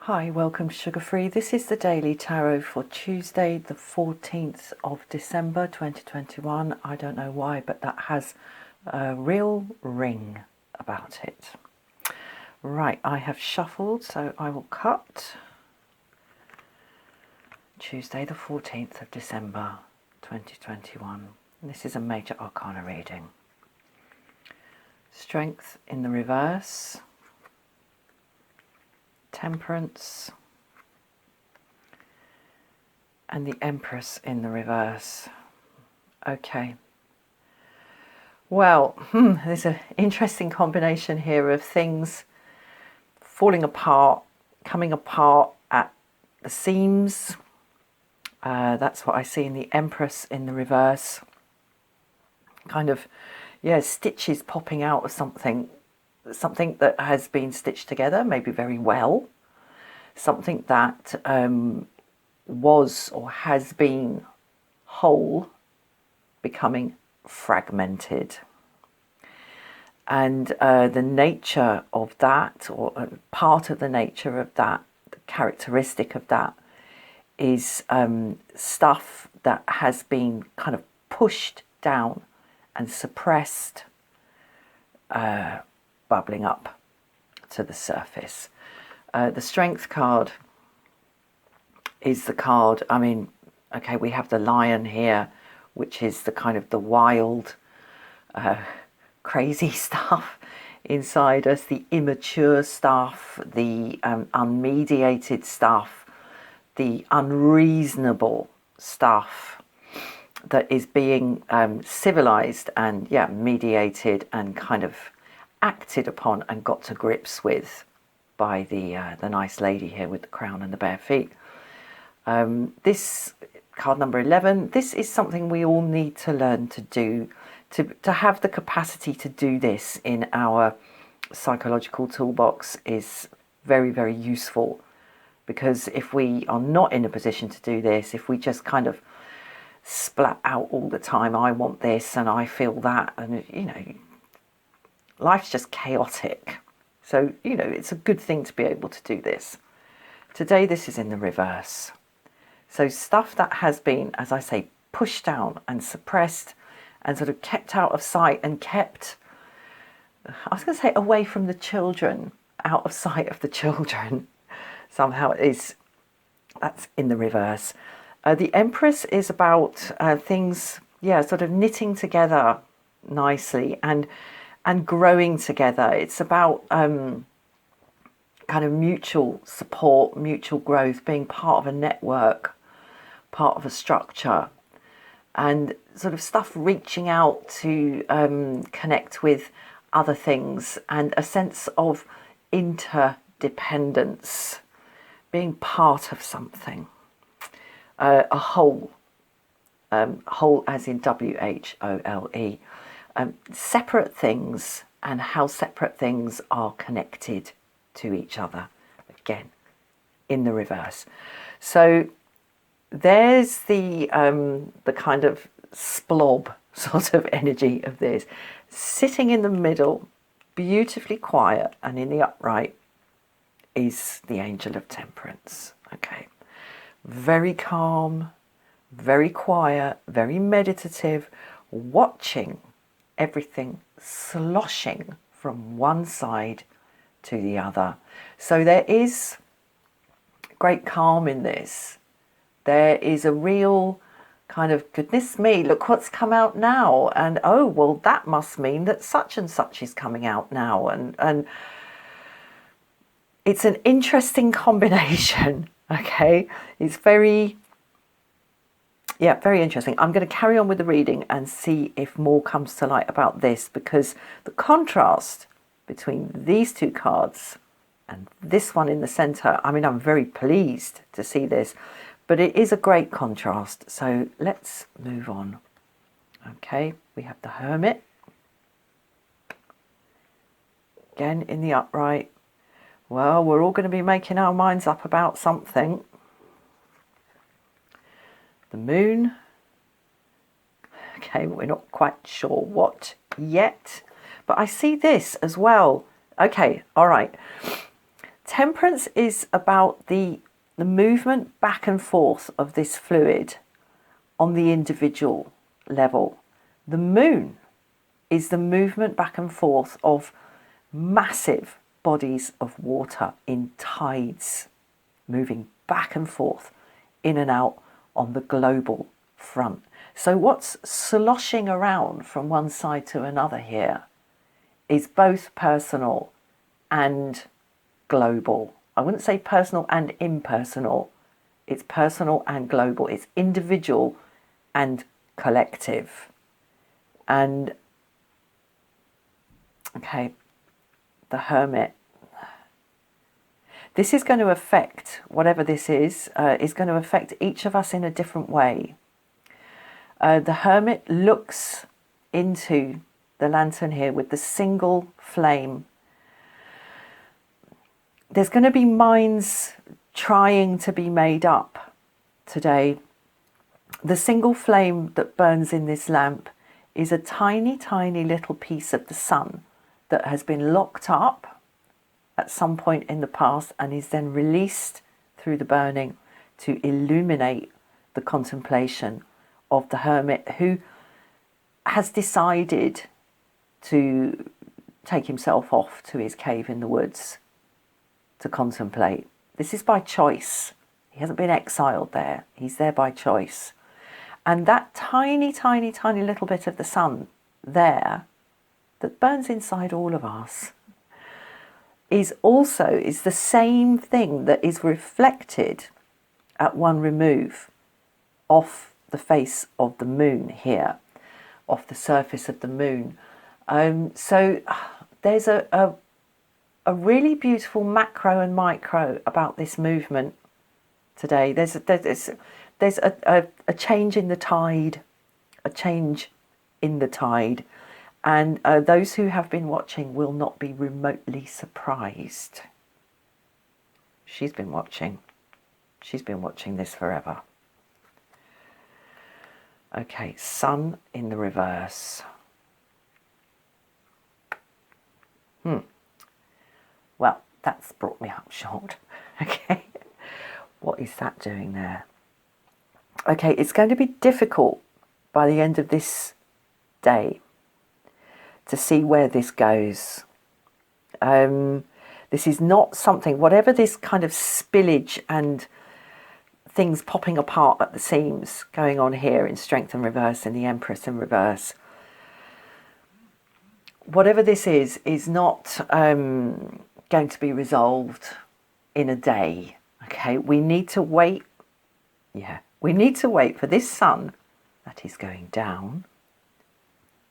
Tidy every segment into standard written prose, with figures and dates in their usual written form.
Hi, welcome to Sugar Free. This is the Daily Tarot for Tuesday, the 14th of December 2021. I don't know why, but that has a real ring about it. Right, I have shuffled, so I will cut Tuesday, the 14th of December 2021. This is a major arcana reading. Strength in the reverse. Temperance, and the Empress in the reverse. Okay. Well, there's an interesting combination here of things falling apart, coming apart at the seams. That's what I see in the Empress in the reverse. Kind of, stitches popping out of something that has been stitched together, maybe very well, something that was or has been whole becoming fragmented. And the nature of that, or part of the nature of that, the characteristic of that, is stuff that has been kind of pushed down and suppressed, bubbling up to the surface. The Strength card is the card, we have the Lion here, which is the kind of the wild, crazy stuff inside us, the immature stuff, the unmediated stuff, the unreasonable stuff that is being civilized and mediated and kind of acted upon and got to grips with by the nice lady here with the crown and the bare feet. This card number 11, this is something we all need to learn to do, to have the capacity to do this in our psychological toolbox is very, very useful, because if we are not in a position to do this, if we just kind of splat out all the time, I want this and I feel that, and life's just chaotic. So, it's a good thing to be able to do this. Today, this is in the reverse. So stuff that has been, as I say, pushed down and suppressed and sort of kept out of sight and kept, I was going to say away from the children, out of sight of the children. Somehow that's in the reverse. The Empress is about things, sort of knitting together nicely and growing together. It's about kind of mutual support, mutual growth, being part of a network, part of a structure, and sort of stuff reaching out to connect with other things, and a sense of interdependence, being part of something, a whole, whole as in WHOLE. Separate things and how separate things are connected to each other, again in the reverse. So there's the kind of splob sort of energy of this, sitting in the middle, beautifully quiet, and in the upright is the Angel of Temperance. Okay, very calm, very quiet, very meditative, watching everything sloshing from one side to the other. So there is great calm in this. There is a real kind of, goodness me, look what's come out now, and oh well, that must mean that such and such is coming out now, and it's an interesting combination. Okay, it's very interesting. I'm going to carry on with the reading and see if more comes to light about this, because the contrast between these two cards and this one in the centre, I'm very pleased to see this, but it is a great contrast. So let's move on. Okay, we have the Hermit, again in the upright. Well, we're all going to be making our minds up about something. The Moon. Okay, we're not quite sure what yet, but I see this as well. Okay, all right. Temperance is about the movement back and forth of this fluid on the individual level. The moon is the movement back and forth of massive bodies of water in tides, moving back and forth, in and out on the global front. So what's sloshing around from one side to another here is both personal and global. I wouldn't say personal and impersonal. It's personal and global. It's individual and collective. And okay, the Hermit. This is going to affect, whatever this is going to affect each of us in a different way. The Hermit looks into the lantern here with the single flame. There's going to be minds trying to be made up today. The single flame that burns in this lamp is a tiny, tiny little piece of the sun that has been locked up at some point in the past and is then released through the burning to illuminate the contemplation of the Hermit, who has decided to take himself off to his cave in the woods to contemplate. This is by choice. He hasn't been exiled there. He's there by choice. And that tiny, tiny, tiny little bit of the sun there that burns inside all of us is the same thing that is reflected at one remove off the face of the moon here, off the surface of the moon. So there's a really beautiful macro and micro about this movement today. There's a change in the tide, and those who have been watching will not be remotely surprised. She's been watching this forever. Okay, Sun in the reverse. Well, that's brought me up short. Okay, what is that doing there? Okay, it's going to be difficult by the end of this day to see where this goes. This is not something, whatever this kind of spillage and things popping apart at the seams going on here in Strength in reverse, in the Empress in reverse. Whatever this is not going to be resolved in a day. Okay, we need to wait. Yeah, we need to wait for this sun that is going down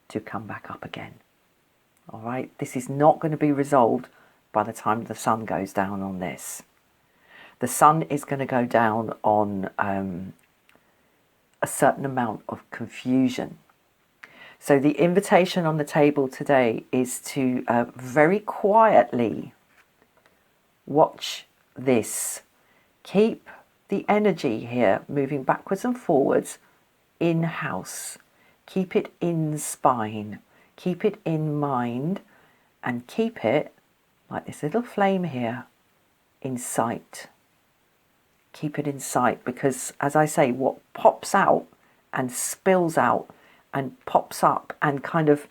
to come back up again. All right, this is not going to be resolved by the time the sun goes down on this. The sun is going to go down on a certain amount of confusion. So the invitation on the table today is to very quietly watch this. Keep the energy here moving backwards and forwards in-house. Keep it in spine. Keep it in mind. And keep it, like this little flame here, in sight. Keep it in sight, because, as I say, what pops out and spills out and pops up and kind of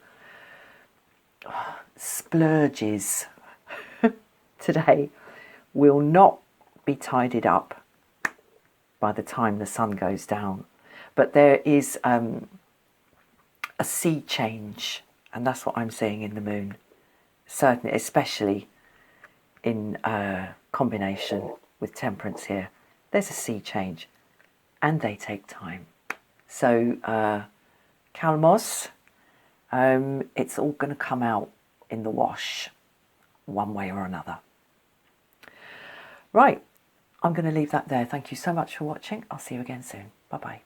splurges today will not be tidied up by the time the sun goes down. But there is a sea change, and that's what I'm seeing in the moon. Certainly, especially in combination with Temperance here. There's a sea change, and they take time. So, Calmos, it's all going to come out in the wash, one way or another. Right, I'm going to leave that there. Thank you so much for watching. I'll see you again soon. Bye-bye.